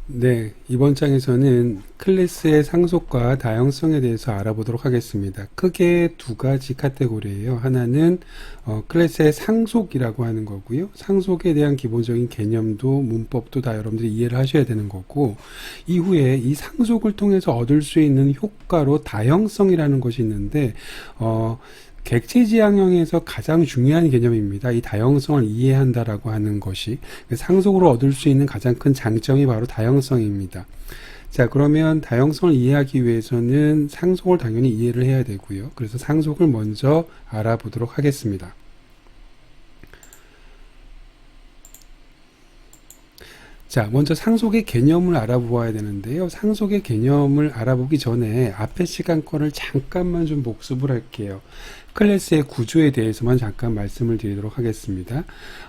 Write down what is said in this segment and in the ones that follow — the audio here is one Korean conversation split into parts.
네, 이번 장에서는 클래스의 상속과 다양성에 대해서 알아보도록 하겠습니다. 크게 두 가지 카테고리예요. 하나는 클래스의 상속이라고 하는 거고요. 상속에 대한 기본적인 개념도 문법도 다 여러분들이 이해를 하셔야 되는 거고, 이후에 이 상속을 통해서 얻을 수 있는 효과로 다양성이라는 것이 있는데 객체지향형에서 가장 중요한 개념입니다. 이 다양성을 이해한다라고 하는 것이 상속으로 얻을 수 있는 가장 큰 장점이 바로 다양성입니다. 자, 그러면 다양성을 이해하기 위해서는 상속을 당연히 이해를 해야 되고요. 그래서 상속을 먼저 알아보도록 하겠습니다. 자, 먼저 상속의 개념을 알아보아야 되는데요. 상속의 개념을 알아보기 전에 앞에 시간 거를 잠깐만 좀 복습을 할게요. 클래스의 구조에 대해서만 잠깐 말씀을 드리도록 하겠습니다.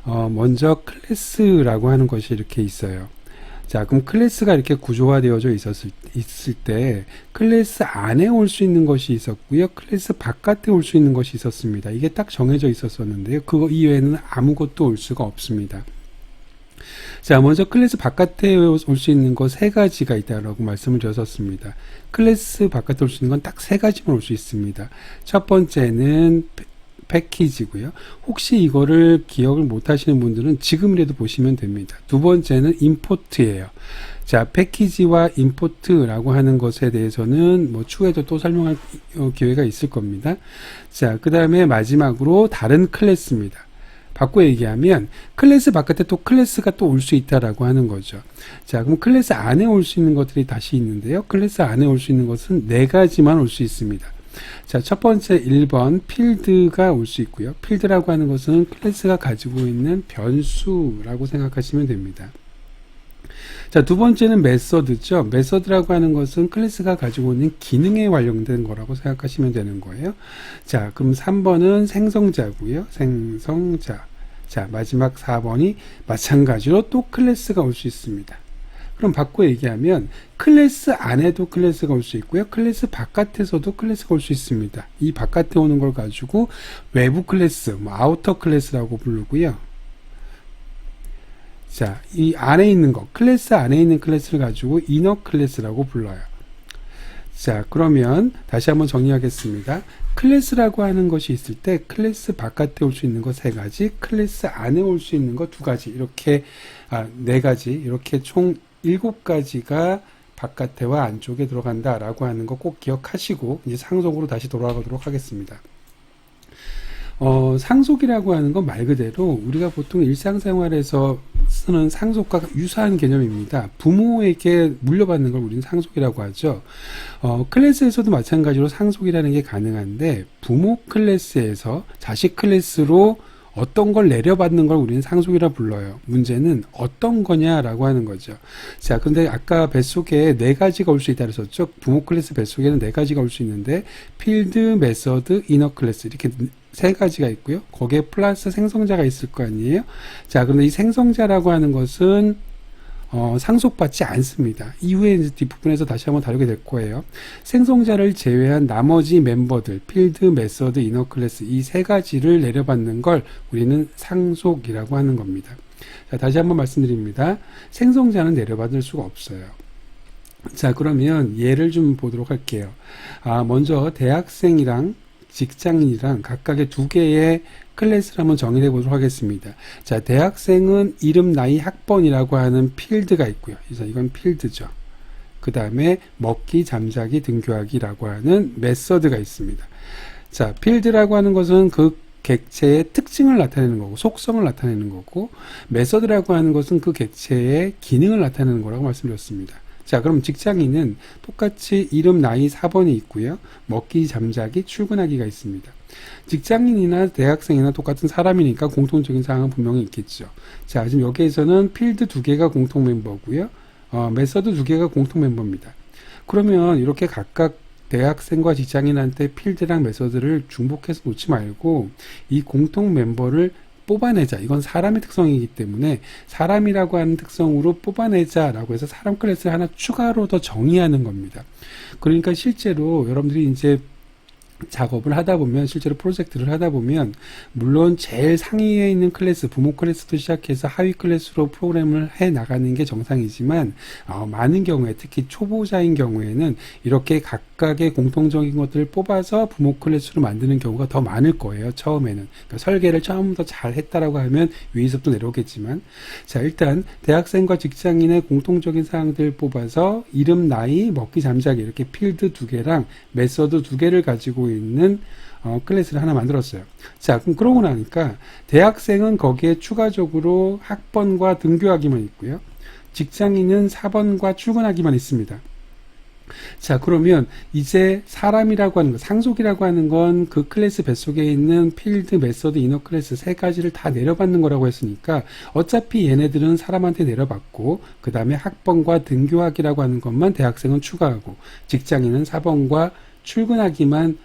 먼저 클래스라고 하는 것이 이렇게 있어요. 자, 그럼 클래스가 이렇게 구조화되어져 있을 때 클래스 안에 올 수 있는 것이 있었고요. 클래스 바깥에 올 수 있는 것이 있었습니다. 이게 딱 정해져 있었었는데요. 그거 이외에는 아무것도 올 수가 없습니다. 자, 먼저 클래스 바깥에 올 수 있는 거 세 가지가 있다라고 말씀을 드렸었습니다. 클래스 바깥에 올 수 있는 건 딱 세 가지만 올 수 있습니다. 첫 번째는 패키지고요. 혹시 이거를 기억을 못 하시는 분들은 지금이라도 보시면 됩니다. 두 번째는 임포트예요. 자, 패키지와 임포트라고 하는 것에 대해서는 뭐 추후에도 또 설명할 기회가 있을 겁니다. 자, 그 다음에 마지막으로 다른 클래스입니다. 바꿔 얘기하면 클래스 바깥에 또 클래스가 또 올 수 있다라고 하는 거죠. 자, 그럼 클래스 안에 올 수 있는 것들이 다시 있는데요. 클래스 안에 올 수 있는 것은 네 가지만 올 수 있습니다. 자, 첫 번째 1번 필드가 올 수 있고요. 필드라고 하는 것은 클래스가 가지고 있는 변수라고 생각하시면 됩니다. 자, 두 번째는 메서드죠. 메서드라고 하는 것은 클래스가 가지고 있는 기능에 관련된 거라고 생각하시면 되는 거예요. 자, 그럼 3번은 생성자고요. 생성자. 자, 마지막 4번이 마찬가지로 또 클래스가 올 수 있습니다. 그럼 바꿔 얘기하면 클래스 안에도 클래스가 올 수 있고요. 클래스 바깥에서도 클래스가 올 수 있습니다. 이 바깥에 오는 걸 가지고 외부 클래스, 아우터 클래스라고 부르고요. 자, 이 안에 있는 거, 클래스 안에 있는 클래스를 가지고 이너 클래스라고 불러요. 자, 그러면 다시 한번 정리하겠습니다. 클래스라고 하는 것이 있을 때 클래스 바깥에 올 수 있는 거 세 가지, 클래스 안에 올 수 있는 거 두 가지, 이렇게 네 가지, 이렇게 총 7가지가 바깥에와 안쪽에 들어간다라고 하는 거 꼭 기억하시고 이제 상속으로 다시 돌아가도록 하겠습니다. 상속이라고 하는 건 말 그대로 우리가 보통 일상생활에서 쓰는 상속과 유사한 개념입니다. 부모에게 물려받는 걸 우리는 상속이라고 하죠. 클래스에서도 마찬가지로 상속이라는 게 가능한데 부모 클래스에서 자식 클래스로 어떤 걸 내려받는 걸 우리는 상속이라 불러요. 문제는 어떤 거냐라고 하는 거죠. 자, 근데 아까 뱃속에 네 가지가 올 수 있다 그랬었죠. 부모 클래스 뱃속에는 네 가지가 올 수 있는데 필드, 메서드, 이너 클래스 이렇게 세 가지가 있고요. 거기에 플러스 생성자가 있을 거 아니에요. 자, 그런데 이 생성자라고 하는 것은 상속받지 않습니다. 이후에 이제 뒷부분에서 다시 한번 다루게 될 거예요. 생성자를 제외한 나머지 멤버들, 필드, 메서드, 이너 클래스 이 세 가지를 내려받는 걸 우리는 상속이라고 하는 겁니다. 자, 다시 한번 말씀드립니다. 생성자는 내려받을 수가 없어요. 자, 그러면 예를 좀 보도록 할게요. 먼저 대학생이랑 직장인이랑 각각의 두 개의 클래스를 한번 정의해 보도록 하겠습니다. 자, 대학생은 이름, 나이, 학번이라고 하는 필드가 있고요. 그래서 이건 필드죠. 그 다음에 먹기, 잠자기, 등교하기라고 하는 메서드가 있습니다. 자, 필드라고 하는 것은 그 객체의 특징을 나타내는 거고 속성을 나타내는 거고 메서드라고 하는 것은 그 객체의 기능을 나타내는 거라고 말씀드렸습니다. 자, 그럼 직장인은 똑같이 이름, 나이, 4번이 있고요. 먹기, 잠자기, 출근하기가 있습니다. 직장인이나 대학생이나 똑같은 사람이니까 공통적인 사항은 분명히 있겠죠. 자, 지금 여기에서는 필드 2개가 공통 멤버고요. 메서드 2개가 공통 멤버입니다. 그러면 이렇게 각각 대학생과 직장인한테 필드랑 메서드를 중복해서 놓지 말고 이 공통 멤버를 뽑아내자. 이건 사람의 특성이기 때문에 사람이라고 하는 특성으로 뽑아내자라고 해서 사람 클래스를 하나 추가로 더 정의하는 겁니다. 그러니까 실제로 여러분들이 이제 작업을 하다 보면, 실제로 프로젝트를 하다 보면, 물론 제일 상위에 있는 클래스, 부모 클래스부터 시작해서 하위 클래스로 프로그램을 해 나가는 게 정상이지만, 많은 경우에, 특히 초보자인 경우에는 이렇게 각각의 공통적인 것들을 뽑아서 부모 클래스로 만드는 경우가 더 많을 거예요, 처음에는. 그러니까 설계를 처음부터 잘 했다라고 하면 위에서부터 내려오겠지만, 자, 일단 대학생과 직장인의 공통적인 사항들을 뽑아서 이름, 나이, 먹기, 잠자기 이렇게 필드 2개랑 메서드 2개를 가지고 있는 클래스를 하나 만들었어요. 자, 그럼 그러고 나니까 대학생은 거기에 추가적으로 학번과 등교하기만 있고요. 직장인은 사번과 출근하기만 있습니다. 자, 그러면 이제 사람이라고 하는 거, 상속이라고 하는 건 그 클래스 뱃속에 있는 필드, 메서드, 이너 클래스 세 가지를 다 내려받는 거라고 했으니까 어차피 얘네들은 사람한테 내려받고 그 다음에 학번과 등교하기라고 하는 것만 대학생은 추가하고 직장인은 사번과 출근하기만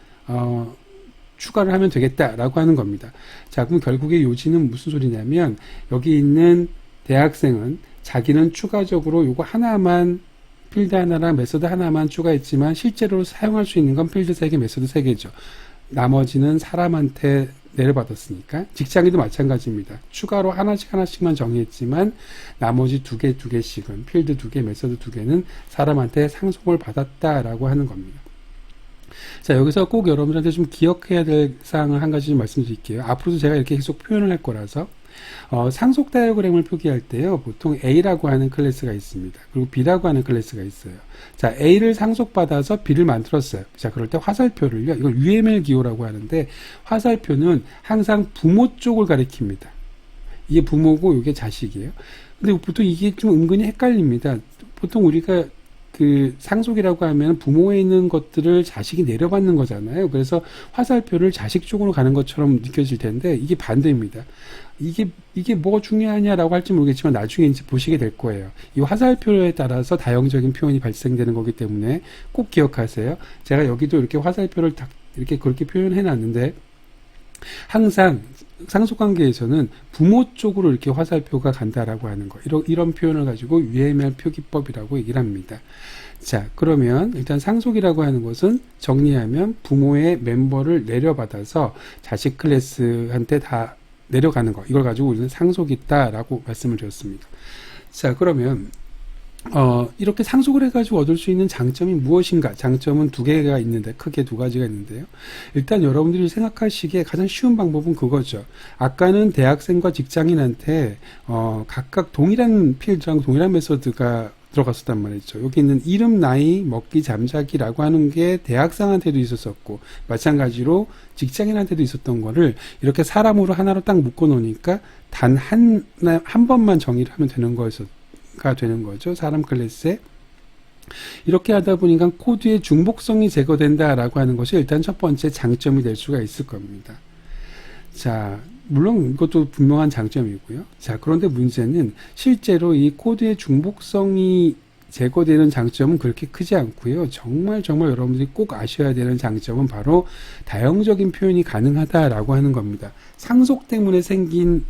추가를 하면 되겠다라고 하는 겁니다. 자, 그럼 결국에 요지는 무슨 소리냐면 여기 있는 대학생은 자기는 추가적으로 요거 하나만 필드 하나랑 메서드 하나만 추가했지만 실제로 사용할 수 있는 건 필드 3개, 메서드 3개죠. 나머지는 사람한테 내려받았으니까 직장인도 마찬가지입니다. 추가로 하나씩만 정의했지만 나머지 2개씩은 필드 2개, 메서드 2개는 사람한테 상속을 받았다라고 하는 겁니다. 자, 여기서 꼭 여러분들한테 좀 기억해야 될 사항을 한 가지 좀 말씀드릴게요. 앞으로도 제가 이렇게 계속 표현을 할 거라서 상속 다이어그램을 표기할 때요, 보통 A라고 하는 클래스가 있습니다. 그리고 B라고 하는 클래스가 있어요. 자, A를 상속받아서 B를 만들었어요. 자, 그럴 때 화살표를요, 이걸 UML 기호라고 하는데 화살표는 항상 부모 쪽을 가리킵니다. 이게 부모고 이게 자식이에요. 근데 보통 이게 좀 은근히 헷갈립니다. 보통 우리가 그 상속이라고 하면 부모에 있는 것들을 자식이 내려받는 거잖아요. 그래서 화살표를 자식 쪽으로 가는 것처럼 느껴질 텐데 이게 반대입니다. 이게 뭐가 중요하냐라고 할지 모르겠지만 나중에 이제 보시게 될 거예요. 이 화살표에 따라서 다형적인 표현이 발생되는 거기 때문에 꼭 기억하세요. 제가 여기도 이렇게 화살표를 딱 이렇게 그렇게 표현해 놨는데 항상 상속관계에서는 부모 쪽으로 이렇게 화살표가 간다라고 하는 거, 이런 표현을 가지고 UML 표기법이라고 얘기를 합니다. 자, 그러면 일단 상속이라고 하는 것은 정리하면 부모의 멤버를 내려받아서 자식 클래스한테 다 내려가는 거, 이걸 가지고 우리는 상속이 있다라고 말씀을 드렸습니다. 자, 그러면 이렇게 상속을 해가지고 얻을 수 있는 장점이 무엇인가? 장점은 2개가 있는데, 크게 2가지가 있는데요. 일단 여러분들이 생각하시기에 가장 쉬운 방법은 그거죠. 아까는 대학생과 직장인한테, 각각 동일한 필드랑 동일한 메소드가 들어갔었단 말이죠. 여기 있는 이름, 나이, 먹기, 잠자기라고 하는 게 대학생한테도 있었었고, 마찬가지로 직장인한테도 있었던 거를 이렇게 사람으로 하나로 딱 묶어 놓으니까 단 한 번만 정의를 하면 되는 가 되는 거죠. 사람 클래스에. 이렇게 하다 보니까 코드의 중복성이 제거된다라고 하는 것이 일단 첫 번째 장점이 될 수가 있을 겁니다. 자, 물론 이것도 분명한 장점이고요. 자, 그런데 문제는 실제로 이 코드의 중복성이 제거되는 장점은 그렇게 크지 않고요. 정말 여러분들이 꼭 아셔야 되는 장점은 바로 다형적인 표현이 가능하다라고 하는 겁니다. 상속 때문에 생긴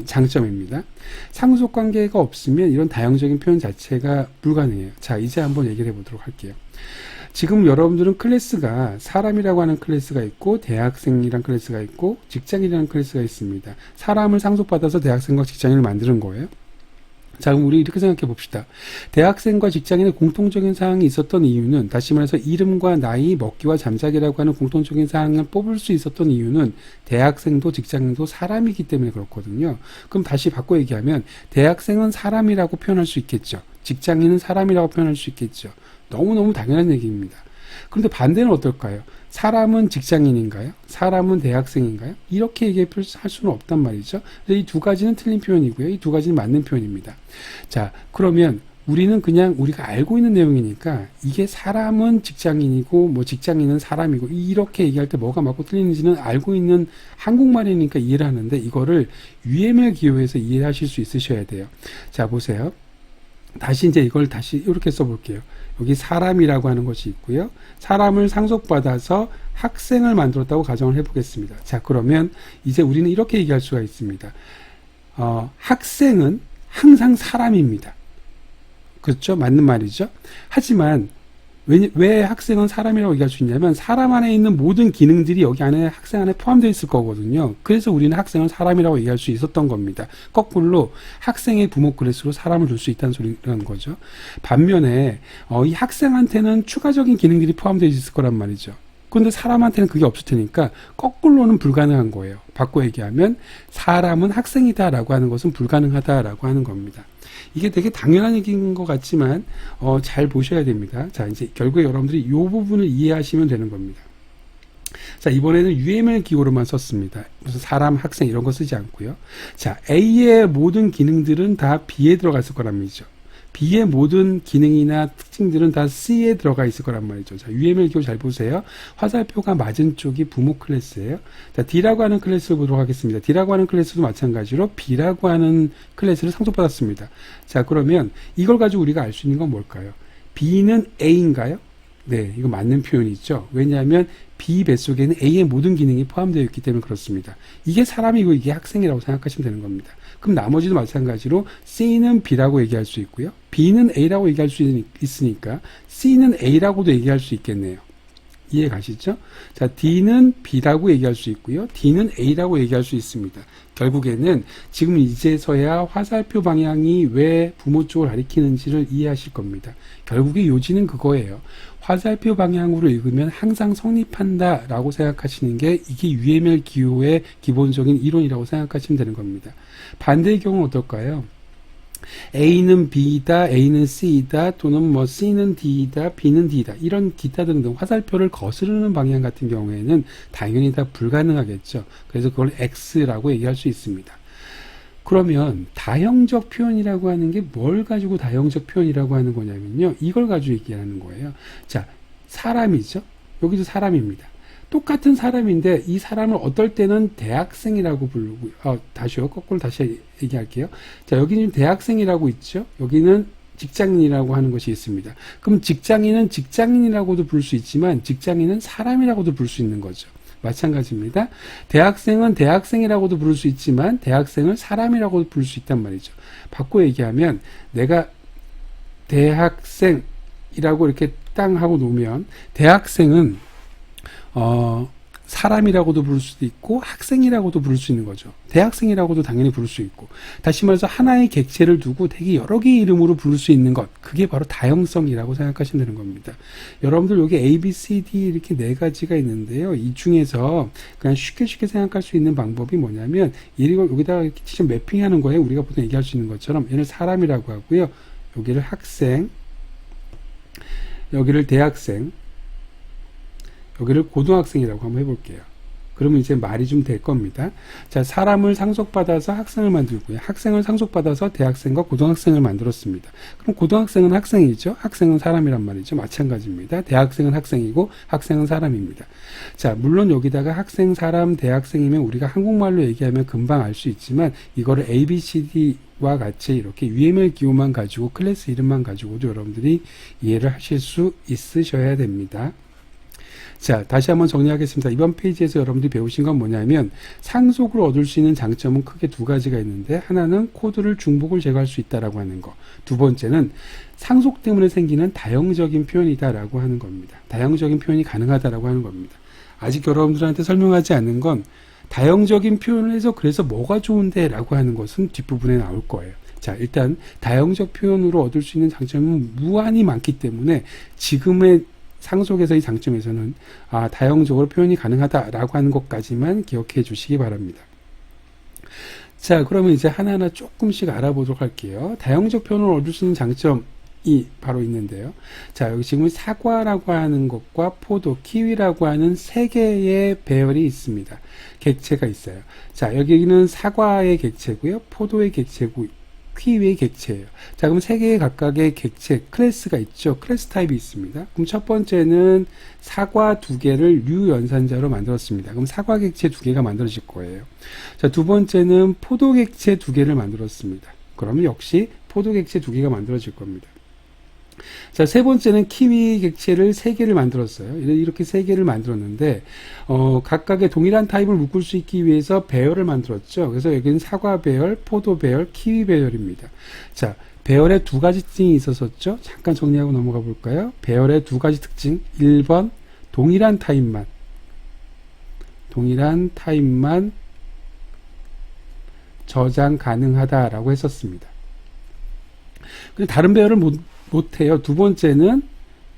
장점입니다. 상속 관계가 없으면 이런 다형적인 표현 자체가 불가능해요. 자, 이제 한번 얘기를 해보도록 할게요. 지금 여러분들은 클래스가 사람이라고 하는 클래스가 있고 대학생이라는 클래스가 있고 직장인이라는 클래스가 있습니다. 사람을 상속받아서 대학생과 직장인을 만드는 거예요. 자, 그럼 우리 이렇게 생각해 봅시다. 대학생과 직장인의 공통적인 사항이 있었던 이유는, 다시 말해서 이름과 나이, 먹기와 잠자기라고 하는 공통적인 사항을 뽑을 수 있었던 이유는 대학생도 직장인도 사람이기 때문에 그렇거든요. 그럼 다시 바꿔 얘기하면 대학생은 사람이라고 표현할 수 있겠죠. 직장인은 사람이라고 표현할 수 있겠죠. 너무너무 당연한 얘기입니다. 그런데 반대는 어떨까요? 사람은 직장인인가요? 사람은 대학생인가요? 이렇게 얘기할 수는 없단 말이죠. 이 2가지는 틀린 표현이고요. 이 2가지는 맞는 표현입니다. 자, 그러면 우리는 그냥 우리가 알고 있는 내용이니까 이게 사람은 직장인이고 뭐 직장인은 사람이고 이렇게 얘기할 때 뭐가 맞고 틀리는지는 알고 있는 한국말이니까 이해를 하는데 이거를 UML 기호에서 이해하실 수 있으셔야 돼요. 자, 보세요. 다시 이제 이걸 다시 이렇게 써볼게요. 여기 사람이라고 하는 것이 있고요. 사람을 상속받아서 학생을 만들었다고 가정을 해보겠습니다. 자, 그러면 이제 우리는 이렇게 얘기할 수가 있습니다. 학생은 항상 사람입니다. 그렇죠? 맞는 말이죠. 하지만 왜 학생은 사람이라고 얘기할 수 있냐면 사람 안에 있는 모든 기능들이 여기 안에 학생 안에 포함되어 있을 거거든요. 그래서 우리는 학생을 사람이라고 얘기할 수 있었던 겁니다. 거꾸로 학생의 부모 클래스로 사람을 둘 수 있다는 소리라는 거죠. 반면에 이 학생한테는 추가적인 기능들이 포함되어 있을 거란 말이죠. 근데 사람한테는 그게 없을 테니까 거꾸로는 불가능한 거예요. 바꿔 얘기하면 사람은 학생이다라고 하는 것은 불가능하다라고 하는 겁니다. 이게 되게 당연한 얘기인 것 같지만 잘 보셔야 됩니다. 자, 이제 결국에 여러분들이 이 부분을 이해하시면 되는 겁니다. 자, 이번에는 UML 기호로만 썼습니다. 무슨 사람, 학생 이런 거 쓰지 않고요. 자, A의 모든 기능들은 다 B에 들어가 있을 거란 말이죠. B의 모든 기능이나 특징들은 다 C에 들어가 있을 거란 말이죠. 자, UML 기호 잘 보세요. 화살표가 맞은 쪽이 부모 클래스예요. 자, D라고 하는 클래스를 보도록 하겠습니다. D라고 하는 클래스도 마찬가지로 B라고 하는 클래스를 상속받았습니다. 자, 그러면 이걸 가지고 우리가 알 수 있는 건 뭘까요? B는 A인가요? 네, 이거 맞는 표현이죠. 왜냐하면 B 뱃속에는 A의 모든 기능이 포함되어 있기 때문에 그렇습니다. 이게 사람이고 이게 학생이라고 생각하시면 되는 겁니다. 그럼 나머지도 마찬가지로 C는 B라고 얘기할 수 있고요. B는 A라고 얘기할 수 있으니까 C는 A라고도 얘기할 수 있겠네요. 이해 가시죠? 자, D는 B라고 얘기할 수 있고요. D는 A라고 얘기할 수 있습니다. 결국에는 지금 이제서야 화살표 방향이 왜 부모 쪽을 가리키는지를 이해하실 겁니다. 결국에 요지는 그거예요. 화살표 방향으로 읽으면 항상 성립한다 라고 생각하시는 게 이게 UML 기호의 기본적인 이론이라고 생각하시면 되는 겁니다. 반대의 경우는 어떨까요? A는 B이다, A는 C이다, 또는 뭐 C는 D이다, B는 D이다. 이런 기타 등등 화살표를 거스르는 방향 같은 경우에는 당연히 다 불가능하겠죠. 그래서 그걸 X라고 얘기할 수 있습니다. 그러면 다형적 표현이라고 하는 게 뭘 가지고 다형적 표현이라고 하는 거냐면요. 이걸 가지고 얘기하는 거예요. 자, 사람이죠. 여기도 사람입니다. 똑같은 사람인데 이 사람을 어떨 때는 대학생이라고 부르고 다시요. 거꾸로 다시 얘기할게요. 자, 여기는 대학생이라고 있죠. 여기는 직장인이라고 하는 것이 있습니다. 그럼 직장인은 직장인이라고도 부를 수 있지만 직장인은 사람이라고도 부를 수 있는 거죠. 마찬가지입니다. 대학생은 대학생이라고도 부를 수 있지만 대학생을 사람이라고도 부를 수 있단 말이죠. 바꿔 얘기하면 내가 대학생이라고 이렇게 땅 하고 놓으면 대학생은 사람이라고도 부를 수도 있고 학생이라고도 부를 수 있는 거죠. 대학생이라고도 당연히 부를 수 있고, 다시 말해서 하나의 객체를 두고 되게 여러 개의 이름으로 부를 수 있는 것, 그게 바로 다형성이라고 생각하시면 되는 겁니다. 여러분들 여기 A, B, C, D 이렇게 네 가지가 있는데요. 이 중에서 그냥 쉽게 생각할 수 있는 방법이 뭐냐면 여기다가 이렇게 직접 매핑하는 거예요. 우리가 보통 얘기할 수 있는 것처럼 얘를 사람이라고 하고요. 여기를 학생, 여기를 대학생, 여기를 고등학생이라고 한번 해볼게요. 그러면 이제 말이 좀 될 겁니다. 자, 사람을 상속받아서 학생을 만들고요. 학생을 상속받아서 대학생과 고등학생을 만들었습니다. 그럼 고등학생은 학생이죠. 학생은 사람이란 말이죠. 마찬가지입니다. 대학생은 학생이고 학생은 사람입니다. 자, 물론 여기다가 학생, 사람, 대학생이면 우리가 한국말로 얘기하면 금방 알 수 있지만 이거를 A, B, C, D와 같이 이렇게 UML 기호만 가지고 클래스 이름만 가지고도 여러분들이 이해를 하실 수 있으셔야 됩니다. 자, 다시 한번 정리하겠습니다. 이번 페이지에서 여러분들이 배우신 건 뭐냐면 상속을 얻을 수 있는 장점은 크게 두 가지가 있는데, 하나는 코드를 중복을 제거할 수 있다라고 하는 거, 두 번째는 상속 때문에 생기는 다형적인 표현이다라고 하는 겁니다. 다형적인 표현이 가능하다라고 하는 겁니다. 아직 여러분들한테 설명하지 않은 건 다형적인 표현을 해서 그래서 뭐가 좋은데 라고 하는 것은 뒷부분에 나올 거예요. 자, 일단 다형적 표현으로 얻을 수 있는 장점은 무한히 많기 때문에 지금의 상속에서의 장점에서는 다형적으로 표현이 가능하다라고 하는 것까지만 기억해 주시기 바랍니다. 자, 그러면 이제 하나하나 조금씩 알아보도록 할게요. 다형적 표현을 얻을 수 있는 장점이 바로 있는데요. 자, 여기 지금 사과라고 하는 것과 포도, 키위라고 하는 세 개의 배열이 있습니다. 객체가 있어요. 자, 여기는 사과의 객체고요. 포도의 객체고 키위의 객체예요. 자, 그럼 세 개의 각각의 객체, 클래스가 있죠. 클래스 타입이 있습니다. 그럼 첫 번째는 사과 두 개를 류 연산자로 만들었습니다. 그럼 사과 객체 두 개가 만들어질 거예요. 자, 두 번째는 포도 객체 두 개를 만들었습니다. 그러면 역시 포도 객체 두 개가 만들어질 겁니다. 자, 세 번째는 키위 객체를 세 개를 만들었어요. 이렇게 세 개를 만들었는데, 각각의 동일한 타입을 묶을 수 있기 위해서 배열을 만들었죠. 그래서 여기는 사과 배열, 포도 배열, 키위 배열입니다. 자, 배열의 두 가지 특징이 있었었죠. 잠깐 정리하고 넘어가 볼까요? 배열의 두 가지 특징. 1번 동일한 타입만 저장 가능하다라고 했었습니다. 근데 다른 배열을 못해요. 두 번째는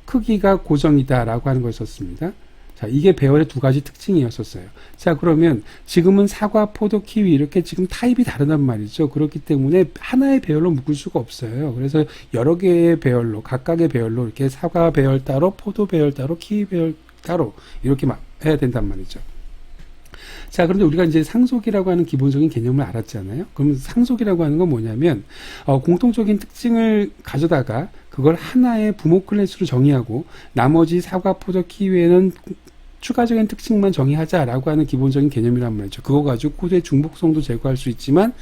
크기가 고정이다라고 하는 거였었습니다. 자, 이게 배열의 두 가지 특징이었었어요. 자, 그러면 지금은 사과, 포도, 키위 이렇게 지금 타입이 다르단 말이죠. 그렇기 때문에 하나의 배열로 묶을 수가 없어요. 그래서 여러 개의 배열로, 각각의 배열로 이렇게 사과 배열 따로, 포도 배열 따로, 키위 배열 따로 이렇게 해야 된단 말이죠. 자, 그런데 우리가 이제 상속이라고 하는 기본적인 개념을 알았잖아요. 그럼 상속이라고 하는 건 뭐냐면 공통적인 특징을 가져다가 그걸 하나의 부모 클래스로 정의하고 나머지 사과, 포도, 키위에는 추가적인 특징만 정의하자라고 하는 기본적인 개념이란 말이죠. 그거 가지고 코드의 중복성도 제거할 수 있지만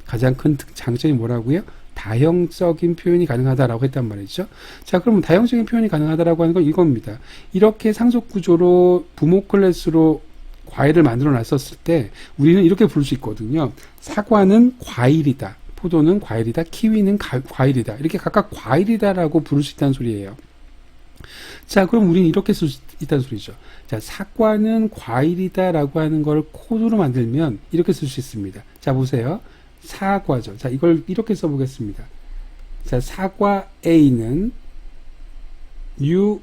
가장 큰 장점이 뭐라고요? 다형적인 표현이 가능하다라고 했단 말이죠. 자, 그럼 다형적인 표현이 가능하다라고 하는 건 이겁니다. 이렇게 상속 구조로 부모 클래스로 과일을 만들어 놨었을 때 우리는 이렇게 부를 수 있거든요. 사과는 과일이다. 포도는 과일이다. 키위는 과일이다. 이렇게 각각 과일이다라고 부를 수 있다는 소리예요. 자, 그럼 우리는 이렇게 쓸 수 있다는 소리죠. 자, 사과는 과일이다라고 하는 걸 코드로 만들면 이렇게 쓸 수 있습니다. 자, 보세요. 사과죠. 자, 이걸 이렇게 써보겠습니다. 자, 사과 A는 U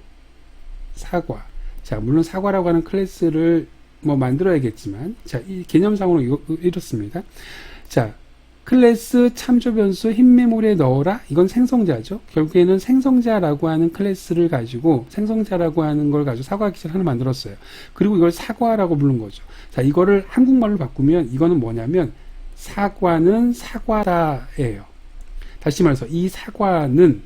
사과. 자, 물론 사과라고 하는 클래스를 만들어야겠지만, 자, 이 개념상으로 이렇습니다. 자, 클래스 참조 변수 흰 메모리에 넣어라. 이건 생성자죠. 결국에는 생성자라고 하는 클래스를 가지고 생성자라고 하는 걸 가지고 사과 객체를 하나 만들었어요. 그리고 이걸 사과라고 부른 거죠. 자, 이거를 한국말로 바꾸면 이거는 뭐냐면 사과는 사과다예요. 다시 말해서 이 사과는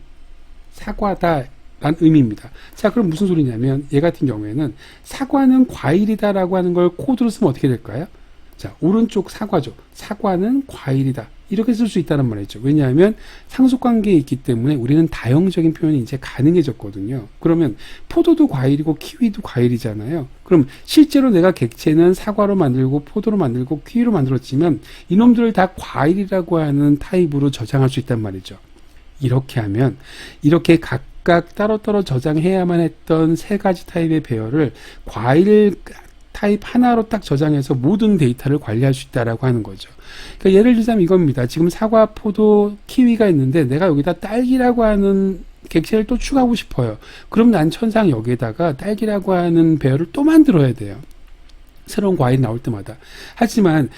사과다 라는 의미입니다. 자, 그럼 무슨 소리냐면 얘 같은 경우에는 사과는 과일이다라고 하는 걸 코드로 쓰면 어떻게 될까요? 자, 오른쪽 사과죠. 사과는 과일이다. 이렇게 쓸 수 있다는 말이죠. 왜냐하면 상속관계에 있기 때문에 우리는 다형적인 표현이 이제 가능해졌거든요. 그러면 포도도 과일이고 키위도 과일이잖아요. 그럼 실제로 내가 객체는 사과로 만들고 포도로 만들고 키위로 만들었지만 이놈들을 다 과일이라고 하는 타입으로 저장할 수 있단 말이죠. 이렇게 하면 이렇게 각각 따로따로 저장해야만 했던 세 가지 타입의 배열을 과일 타입 하나로 딱 저장해서 모든 데이터를 관리할 수 있다라고 하는 거죠. 그러니까 예를 들자면 이겁니다. 지금 사과, 포도, 키위가 있는데 내가 여기다 딸기라고 하는 객체를 또 추가하고 싶어요. 그럼 난 천상 여기에다가 딸기라고 하는 배열을 또 만들어야 돼요. 새로운 과일이 나올 때마다. 하지만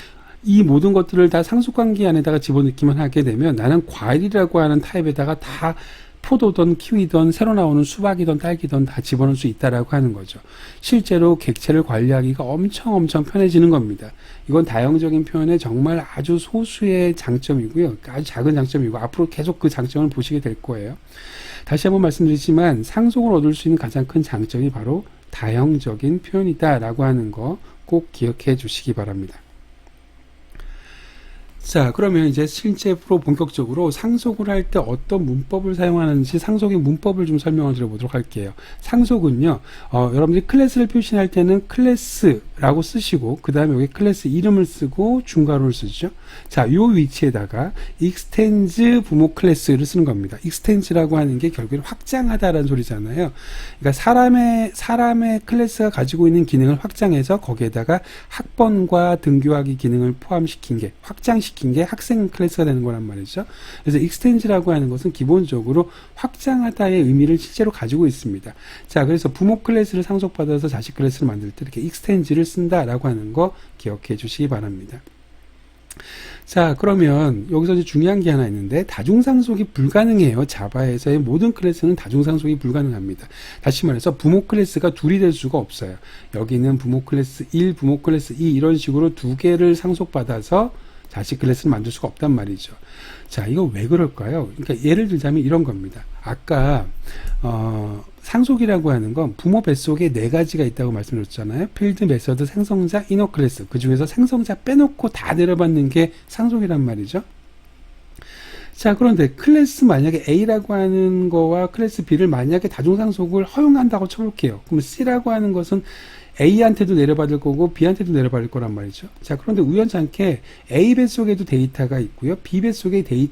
이 모든 것들을 다 상속관계 안에다가 집어넣기만 하게 되면 나는 과일이라고 하는 타입에다가 다 포도든 키위든 새로 나오는 수박이든 딸기든 다 집어넣을 수 있다라고 하는 거죠. 실제로 객체를 관리하기가 엄청 편해지는 겁니다. 이건 다형적인 표현의 정말 아주 소수의 장점이고요. 아주 작은 장점이고 앞으로 계속 그 장점을 보시게 될 거예요. 다시 한번 말씀드리지만 상속을 얻을 수 있는 가장 큰 장점이 바로 다형적인 표현이다라고 하는 거 꼭 기억해 주시기 바랍니다. 자, 그러면 이제 실제로 본격적으로 상속을 할 때 어떤 문법을 사용하는지 상속의 문법을 좀 설명을 드려보도록 할게요. 상속은요, 여러분들이 클래스를 표시할 때는 클래스라고 쓰시고, 그 다음에 여기 클래스 이름을 쓰고 중괄호를 쓰죠. 자, 요 위치에다가 extends 부모 클래스를 쓰는 겁니다. extends라고 하는 게 결국엔 확장하다라는 소리잖아요. 그러니까 사람의 클래스가 가지고 있는 기능을 확장해서 거기에다가 학번과 등교하기 기능을 포함시킨 게 확장시킨 게 학생 클래스가 되는 거란 말이죠. 그래서 extends라고 하는 것은 기본적으로 확장하다의 의미를 실제로 가지고 있습니다. 자, 그래서 부모 클래스를 상속받아서 자식 클래스를 만들 때 이렇게 extends를 쓴다라고 하는 거 기억해 주시기 바랍니다. 자, 그러면 여기서 이제 중요한 게 하나 있는데 다중상속이 불가능해요. 자바에서의 모든 클래스는 다중상속이 불가능합니다. 다시 말해서 부모 클래스가 둘이 될 수가 없어요. 여기는 부모 클래스 1, 부모 클래스 2 이런 식으로 두 개를 상속받아서 자식 클래스를 만들 수가 없단 말이죠. 자, 이거 왜 그럴까요? 그러니까 예를 들자면 이런 겁니다. 아까 상속이라고 하는 건 부모 뱃속에 네 가지가 있다고 말씀드렸잖아요. 필드, 메서드, 생성자, 이너 클래스. 그 중에서 생성자 빼놓고 다 내려받는 게 상속이란 말이죠. 자, 그런데 클래스 만약에 A라고 하는 거와 클래스 B를 만약에 다중상속을 허용한다고 쳐볼게요. 그럼 C라고 하는 것은 A한테도 내려받을 거고 B한테도 내려받을 거란 말이죠. 자, 그런데 우연찮게 A 뱃속에도 데이터가 있고요. B 뱃속에 B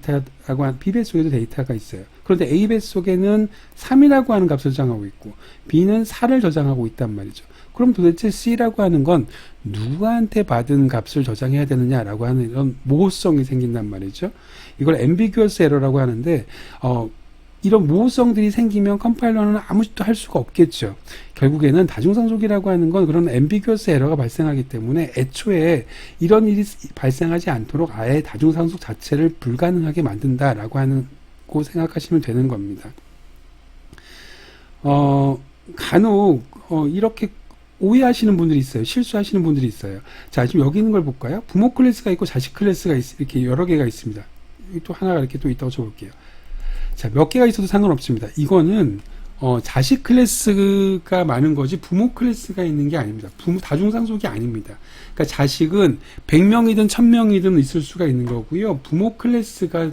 뱃속에도 데이터가 있어요. 그런데 A 뱃속에는 3이라고 하는 값을 저장하고 있고 B는 4를 저장하고 있단 말이죠. 그럼 도대체 C라고 하는 건 누구한테 받은 값을 저장해야 되느냐라고 하는 이런 모호성이 생긴단 말이죠. 이걸 ambiguous error라고 하는데 이런 모호성들이 생기면 컴파일러는 아무 짓도 할 수가 없겠죠. 결국에는 다중상속이라고 하는 건 그런 ambiguous error가 발생하기 때문에 애초에 이런 일이 발생하지 않도록 아예 다중상속 자체를 불가능하게 만든다라고 고 생각하시면 되는 겁니다. 간혹 이렇게 오해하시는 분들이 있어요. 실수하시는 분들이 있어요. 자, 지금 여기 있는 걸 볼까요? 부모 클래스가 있고 자식 클래스가 이렇게 여러 개가 있습니다. 여기 또 하나가 이렇게 또 있다고 쳐볼게요. 자, 몇 개가 있어도 상관없습니다. 이거는 자식 클래스가 많은 거지 부모 클래스가 있는 게 아닙니다. 다중상속이 아닙니다. 그러니까 자식은 100명이든 1000명이든 있을 수가 있는 거고요. 부모 클래스가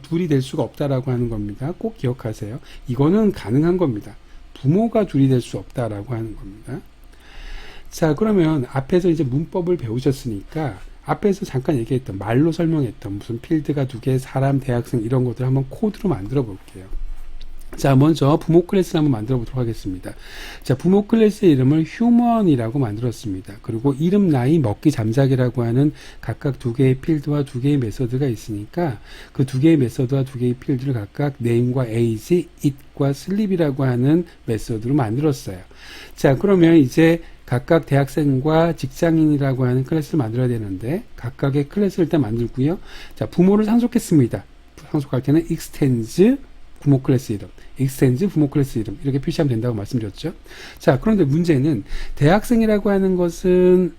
둘이 될 수가 없다라고 하는 겁니다. 꼭 기억하세요. 이거는 가능한 겁니다. 부모가 둘이 될 수 없다라고 하는 겁니다. 자, 그러면 앞에서 이제 문법을 배우셨으니까 앞에서 잠깐 얘기했던 말로 설명했던 무슨 필드가 2개, 사람, 대학생 이런 것들 한번 코드로 만들어 볼게요. 자, 먼저 부모 클래스를 한번 만들어 보도록 하겠습니다. 자, 부모 클래스의 이름을 휴먼이라고 만들었습니다. 그리고 이름, 나이, 먹기, 잠자기라고 하는 각각 2개의 필드와 2개의 메서드가 있으니까 그 2개의 메서드와 2개의 필드를 각각 name과 age, it과 sleep이라고 하는 메서드로 만들었어요. 자, 그러면 이제 각각 대학생과 직장인이라고 하는 클래스를 만들어야 되는데 각각의 클래스를 일단 만들고요. 자, 부모를 상속했습니다. 상속할 때는 extends 부모 클래스 이름, extends 부모 클래스 이름 이렇게 표시하면 된다고 말씀드렸죠. 자, 그런데 문제는 대학생이라고 하는 것은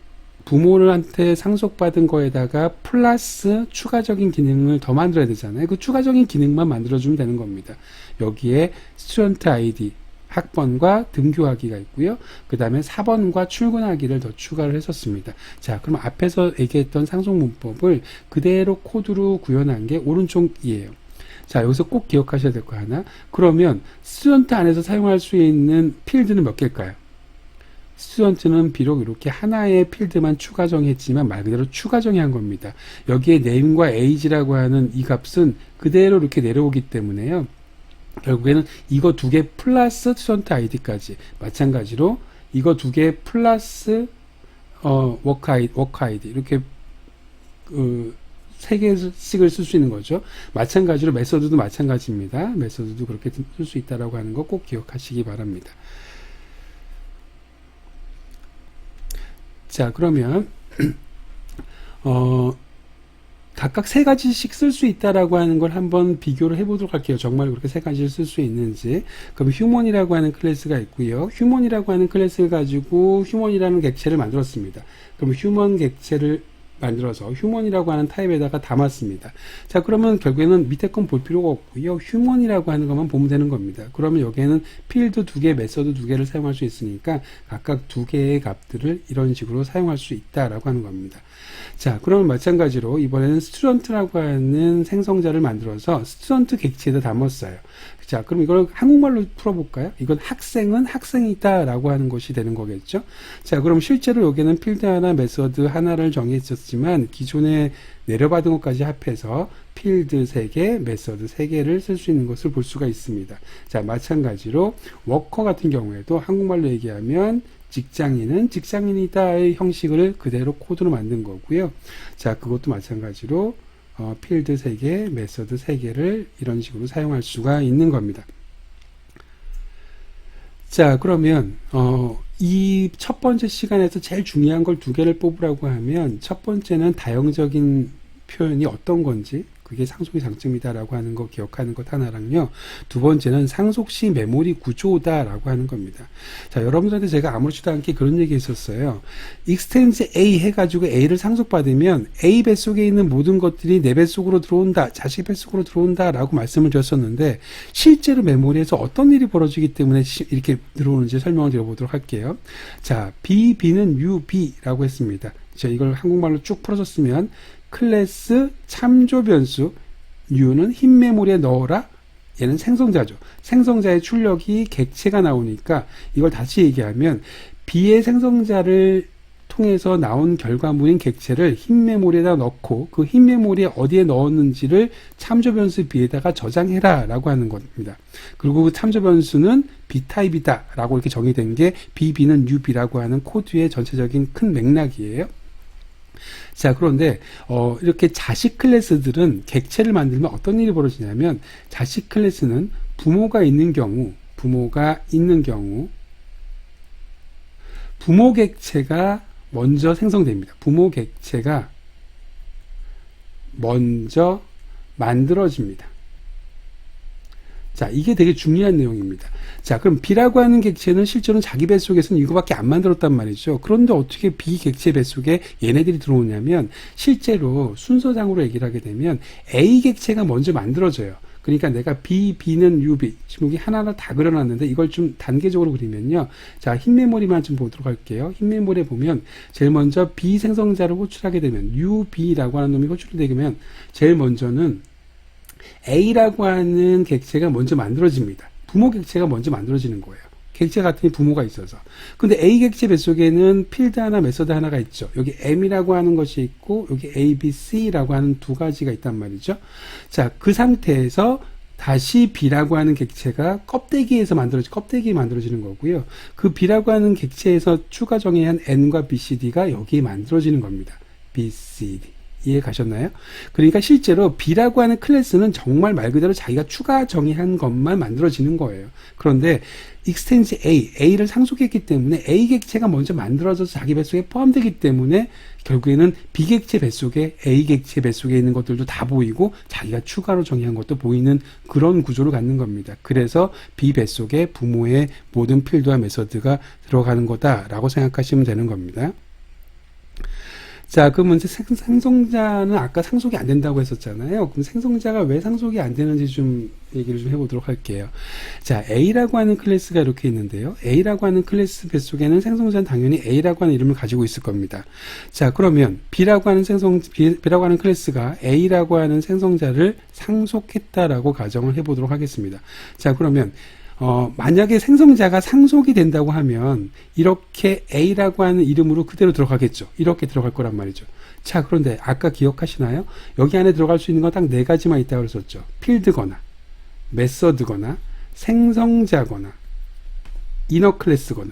부모한테 상속받은 거에다가 플러스 추가적인 기능을 더 만들어야 되잖아요. 그 추가적인 기능만 만들어주면 되는 겁니다. 여기에 student ID 학번과 등교하기가 있고요. 그 다음에 4번과 출근하기를 더 추가를 했었습니다. 자, 그럼 앞에서 얘기했던 상속 문법을 그대로 코드로 구현한 게 오른쪽이에요. 자, 여기서 꼭 기억하셔야 될 거 하나. 그러면 스튜던트 안에서 사용할 수 있는 필드는 몇 개일까요? 스튜던트는 비록 이렇게 하나의 필드만 추가 정했지만 말 그대로 추가 정의한 겁니다. 여기에 name과 age라고 하는 이 값은 그대로 이렇게 내려오기 때문에요. 결국에는 이거 2개 플러스 스튜던트 아이디까지 마찬가지로 이거 2개 플러스 워크 아이디 이렇게 3개씩을 쓸 수 있는 거죠. 마찬가지로 메서드도 마찬가지입니다. 메서드도 그렇게 쓸 수 있다라고 하는 거 꼭 기억하시기 바랍니다. 자, 그러면 각각 3가지씩 쓸 수 있다라고 하는 걸 한번 비교를 해보도록 할게요. 정말 그렇게 3가지를 쓸 수 있는지. 그럼 휴먼이라고 하는 클래스가 있고요. 휴먼이라고 하는 클래스를 가지고 휴먼이라는 객체를 만들었습니다. 그럼 휴먼 객체를 만들어서 휴먼이라고 하는 타입에다가 담았습니다. 자, 그러면 결국에는 밑에 건 볼 필요가 없고요. 휴먼이라고 하는 것만 보면 되는 겁니다. 그러면 여기에는 필드 2개, 메서드 2개를 사용할 수 있으니까 각각 2개의 값들을 이런 식으로 사용할 수 있다라고 하는 겁니다. 자, 그러면 마찬가지로 이번에는 스튜던트라고 하는 생성자를 만들어서 스튜던트 객체에다 담았어요. 자, 그럼 이걸 한국말로 풀어볼까요? 이건 학생은 학생이다 라고 하는 것이 되는 거겠죠. 자, 그럼 실제로 여기는 필드 하나, 메서드 하나를 정했었지만 기존에 내려받은 것까지 합해서 필드 3개, 메서드 3개를 쓸 수 있는 것을 볼 수가 있습니다. 자, 마찬가지로 워커 같은 경우에도 한국말로 얘기하면 직장인은 직장인이다의 형식을 그대로 코드로 만든 거고요. 자, 그것도 마찬가지로 필드 3개, 메서드 3개를 이런 식으로 사용할 수가 있는 겁니다. 자, 그러면 이 첫 번째 시간에서 제일 중요한 걸 2개를 뽑으라고 하면 첫 번째는 다형적인 표현이 어떤 건지 그게 상속의 장점이다라고 하는 거 기억하는 것 하나랑요. 두 번째는 상속시 메모리 구조다라고 하는 겁니다. 자, 여러분들한테 제가 아무렇지도 않게 그런 얘기 했었어요. extends A 해가지고 A를 상속받으면 A 뱃속에 있는 모든 것들이 내 뱃속으로 들어온다, 자식 뱃속으로 들어온다라고 말씀을 드렸었는데 실제로 메모리에서 어떤 일이 벌어지기 때문에 이렇게 들어오는지 설명을 드려보도록 할게요. 자, B는 UB라고 했습니다. 자, 이걸 한국말로 쭉 풀어줬으면 클래스 참조 변수 U는 흰 메모리에 넣어라. 얘는 생성자죠. 생성자의 출력이 객체가 나오니까 이걸 다시 얘기하면 B의 생성자를 통해서 나온 결과물인 객체를 흰 메모리에다 넣고 그 흰 메모리에 어디에 넣었는지를 참조 변수 B에다가 저장해라 라고 하는 겁니다. 그리고 그 참조 변수는 B타입이다 라고 이렇게 정의된 게 BB는 UB라고 하는 코드의 전체적인 큰 맥락이에요. 자, 그런데 이렇게 자식 클래스들은 객체를 만들면 어떤 일이 벌어지냐면 자식 클래스는 부모가 있는 경우 부모 객체가 먼저 생성됩니다. 부모 객체가 먼저 만들어집니다. 자, 이게 되게 중요한 내용입니다. 자, 그럼 B라고 하는 객체는 실제로는 자기 뱃속에서는 이거밖에 안 만들었단 말이죠. 그런데 어떻게 B 객체 뱃속에 얘네들이 들어오냐면 실제로 순서상으로 얘기를 하게 되면 A 객체가 먼저 만들어져요. 그러니까 내가 B, B는 UB. 지금 여기 하나하나 다 그려놨는데 이걸 좀 단계적으로 그리면요. 자, 흰 메모리만 좀 보도록 할게요. 흰 메모리에 보면 제일 먼저 B 생성자를 호출하게 되면 UB라고 하는 놈이 호출이 되면 제일 먼저는 A라고 하는 객체가 먼저 만들어집니다. 부모 객체가 먼저 만들어지는 거예요. 객체 같은 부모가 있어서. 근데 A 객체 뱃속에는 필드 하나, 메서드 하나가 있죠. 여기 M이라고 하는 것이 있고, 여기 A, B, C라고 하는 두 가지가 있단 말이죠. 자, 그 상태에서 다시 B라고 하는 객체가 껍데기에 만들어지는 거고요. 그 B라고 하는 객체에서 추가 정의한 N과 B, C, D가 여기에 만들어지는 겁니다. B, C, D. 이해 가셨나요? 그러니까 실제로 B라고 하는 클래스는 정말 말 그대로 자기가 추가 정의한 것만 만들어지는 거예요. 그런데 익스텐지 A를 상속했기 때문에 A 객체가 먼저 만들어져서 자기 뱃속에 포함되기 때문에 결국에는 B 객체 뱃속에 A 객체 뱃속에 있는 것들도 다 보이고 자기가 추가로 정의한 것도 보이는 그런 구조를 갖는 겁니다. 그래서 B 뱃속에 부모의 모든 필드와 메서드가 들어가는 거다라고 생각하시면 되는 겁니다. 자, 그럼 이제 생성자는 아까 상속이 안 된다고 했었잖아요. 그럼 생성자가 왜 상속이 안 되는지 좀 얘기를 좀 해보도록 할게요. 자, A라고 하는 클래스가 이렇게 있는데요. A라고 하는 클래스 뱃속에는 생성자는 당연히 A라고 하는 이름을 가지고 있을 겁니다. 자, 그러면 B라고 하는 클래스가 A라고 하는 생성자를 상속했다라고 가정을 해보도록 하겠습니다. 자, 그러면 만약에 생성자가 상속이 된다고 하면 이렇게 A라고 하는 이름으로 그대로 들어가겠죠. 이렇게 들어갈 거란 말이죠. 자, 그런데 아까 기억하시나요? 여기 안에 들어갈 수 있는 건 딱 네 가지만 있다고 그랬었죠. 필드거나 메서드거나 생성자거나 이너 클래스거나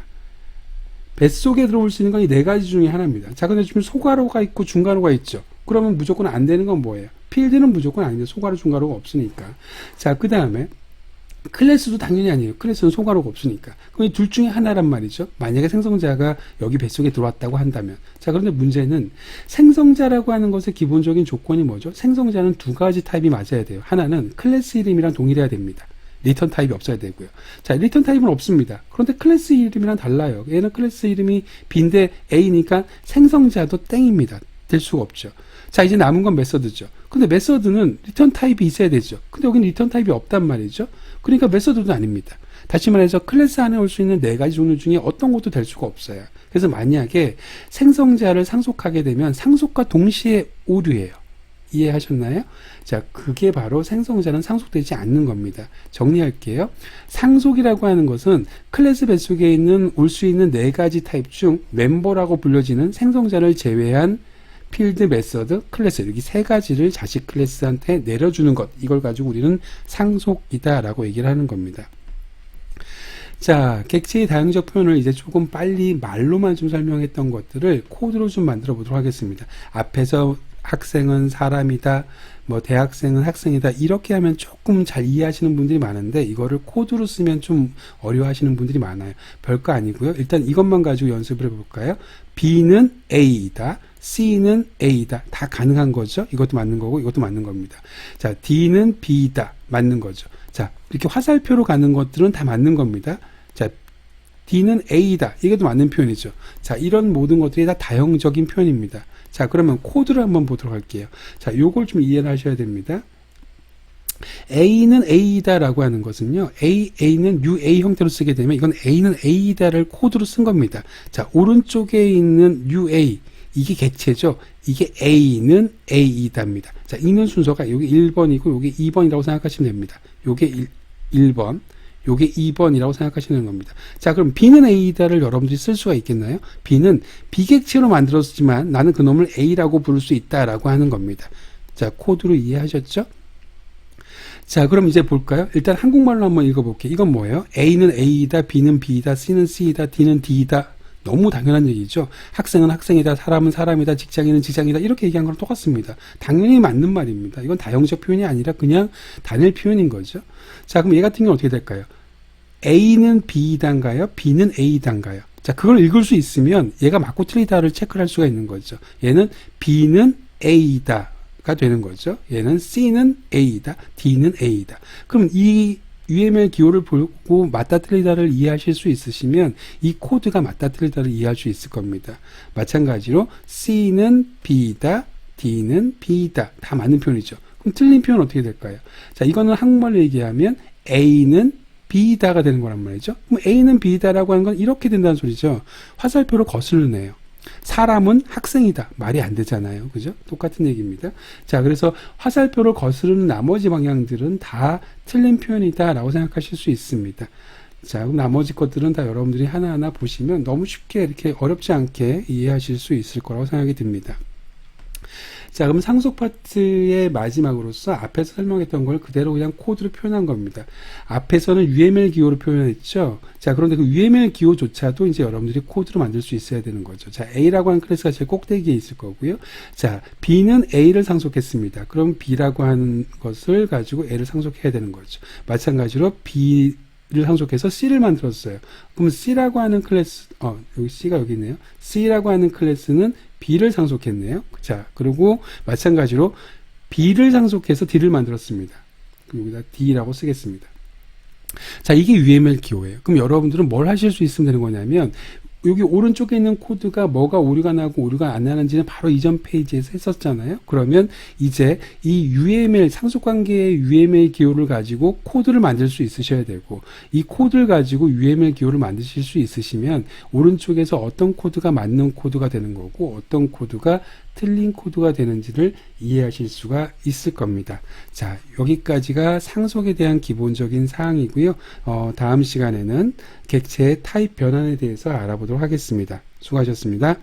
뱃속에 들어올 수 있는 건 이 네 가지 중에 하나입니다. 자, 근데 지금 소괄호가 있고 중괄호가 있죠. 그러면 무조건 안 되는 건 뭐예요? 필드는 무조건 아닌데 소괄호 중괄호가 없으니까. 자, 그 다음에 클래스도 당연히 아니에요. 클래스는 소괄호가 없으니까. 그럼 이 둘 중에 하나란 말이죠. 만약에 생성자가 여기 뱃속에 들어왔다고 한다면. 자, 그런데 문제는 생성자라고 하는 것의 기본적인 조건이 뭐죠? 생성자는 두 가지 타입이 맞아야 돼요. 하나는 클래스 이름이랑 동일해야 됩니다. 리턴 타입이 없어야 되고요. 자, 리턴 타입은 없습니다. 그런데 클래스 이름이랑 달라요. 얘는 클래스 이름이 B인데 A니까 생성자도 땡입니다. 될 수가 없죠. 자, 이제 남은 건 메서드죠. 근데 메서드는 리턴 타입이 있어야 되죠. 근데 여기는 리턴 타입이 없단 말이죠. 그러니까 메서드도 아닙니다. 다시 말해서 클래스 안에 올 수 있는 네 가지 종류 중에 어떤 것도 될 수가 없어요. 그래서 만약에 생성자를 상속하게 되면 상속과 동시에 오류예요. 이해하셨나요? 자, 그게 바로 생성자는 상속되지 않는 겁니다. 정리할게요. 상속이라고 하는 것은 클래스 뱃속에 있는 올 수 있는 네 가지 타입 중 멤버라고 불려지는 생성자를 제외한 필드, 메서드, 클래스 여기 세 가지를 자식 클래스한테 내려주는 것, 이걸 가지고 우리는 상속이다 라고 얘기를 하는 겁니다. 자, 객체의 다형적 표현을 이제 조금 빨리 말로만 좀 설명했던 것들을 코드로 좀 만들어 보도록 하겠습니다. 앞에서 학생은 사람이다, 뭐 대학생은 학생이다, 이렇게 하면 조금 잘 이해하시는 분들이 많은데 이거를 코드로 쓰면 좀 어려워하시는 분들이 많아요. 별거 아니고요. 일단 이것만 가지고 연습을 해볼까요? B는 A이다, C는 A다. 다 가능한 거죠. 이것도 맞는 거고 이것도 맞는 겁니다. 자, D는 B다. 맞는 거죠. 자, 이렇게 화살표로 가는 것들은 다 맞는 겁니다. 자, D는 A다. 이것도 맞는 표현이죠. 자, 이런 모든 것들이 다 다형적인 표현입니다. 자, 그러면 코드를 한번 보도록 할게요. 자, 요걸 좀 이해를 하셔야 됩니다. A는 A이다라고 하는 것은요, A는 UA 형태로 쓰게 되면 이건 A는 A이다를 코드로 쓴 겁니다. 자, 오른쪽에 있는 UA, 이게 객체죠. 이게 A는 A이다입니다. 자, 읽는 순서가 여기 1번이고 여기 2번이라고 생각하시면 됩니다. 요게 1번, 요게 2번이라고 생각하시는 겁니다. 자, 그럼 B는 A다를 여러분들이 쓸 수가 있겠나요? B는 비객체로 만들었지만 나는 그놈을 A라고 부를 수 있다라고 하는 겁니다. 자, 코드로 이해하셨죠? 자, 그럼 이제 볼까요? 일단 한국말로 한번 읽어볼게요. 이건 뭐예요? A는 A이다, B는 B이다, C는 C이다, D는 D이다. 너무 당연한 얘기죠. 학생은 학생이다, 사람은 사람이다, 직장인은 직장이다. 이렇게 얘기한 거랑 똑같습니다. 당연히 맞는 말입니다. 이건 다형적 표현이 아니라 그냥 단일 표현인 거죠. 자, 그럼 얘 같은 경우는 어떻게 될까요? A는 B이단가요? B는 A단가요? 자, 그걸 읽을 수 있으면 얘가 맞고 틀리다를 체크할 수가 있는 거죠. 얘는 B는 A다. 가 되는 거죠. 얘는 C는 A이다, D는 A이다. 그럼 이 UML 기호를 보고 맞다 틀리다를 이해하실 수 있으시면 이 코드가 맞다 틀리다를 이해할 수 있을 겁니다. 마찬가지로 C는 B이다, D는 B이다. 다 맞는 표현이죠. 그럼 틀린 표현은 어떻게 될까요? 자, 이거는 한국말로 얘기하면 A는 B이다가 되는 거란 말이죠. 그럼 A는 B이다라고 하는 건 이렇게 된다는 소리죠. 화살표로 거슬러내요. 사람은 학생이다. 말이 안 되잖아요. 그죠? 똑같은 얘기입니다. 자, 그래서 화살표를 거스르는 나머지 방향들은 다 틀린 표현이다 라고 생각하실 수 있습니다. 자, 그럼 나머지 것들은 다 여러분들이 하나하나 보시면 너무 쉽게 이렇게 어렵지 않게 이해하실 수 있을 거라고 생각이 듭니다. 자, 그럼 상속 파트의 마지막으로서 앞에서 설명했던 걸 그대로 그냥 코드로 표현한 겁니다. 앞에서는 UML 기호로 표현했죠. 자, 그런데 그 UML 기호조차도 이제 여러분들이 코드로 만들 수 있어야 되는 거죠. 자, A라고 하는 클래스가 제일 꼭대기에 있을 거고요. 자, B는 A를 상속했습니다. 그럼 B라고 하는 것을 가지고 A를 상속해야 되는 거죠. 마찬가지로 B를 상속해서 C를 만들었어요. 그럼 C라고 하는 클래스, 여기 C가 여기 있네요. C라고 하는 클래스는 B를 상속했네요. 자, 그리고 마찬가지로 B를 상속해서 D를 만들었습니다. 여기다 D라고 쓰겠습니다. 자, 이게 UML 기호예요. 그럼 여러분들은 뭘 하실 수 있으면 되는 거냐면 여기 오른쪽에 있는 코드가 뭐가 오류가 나고 오류가 안 나는지는 바로 이전 페이지에서 했었잖아요. 그러면 이제 이 UML 상속관계의 UML 기호를 가지고 코드를 만들 수 있으셔야 되고 이 코드를 가지고 UML 기호를 만드실 수 있으시면 오른쪽에서 어떤 코드가 맞는 코드가 되는 거고 어떤 코드가 틀린 코드가 되는지를 이해하실 수가 있을 겁니다. 자, 여기까지가 상속에 대한 기본적인 사항이고요. 다음 시간에는 객체의 타입 변환에 대해서 알아보도록 하겠습니다. 수고하셨습니다.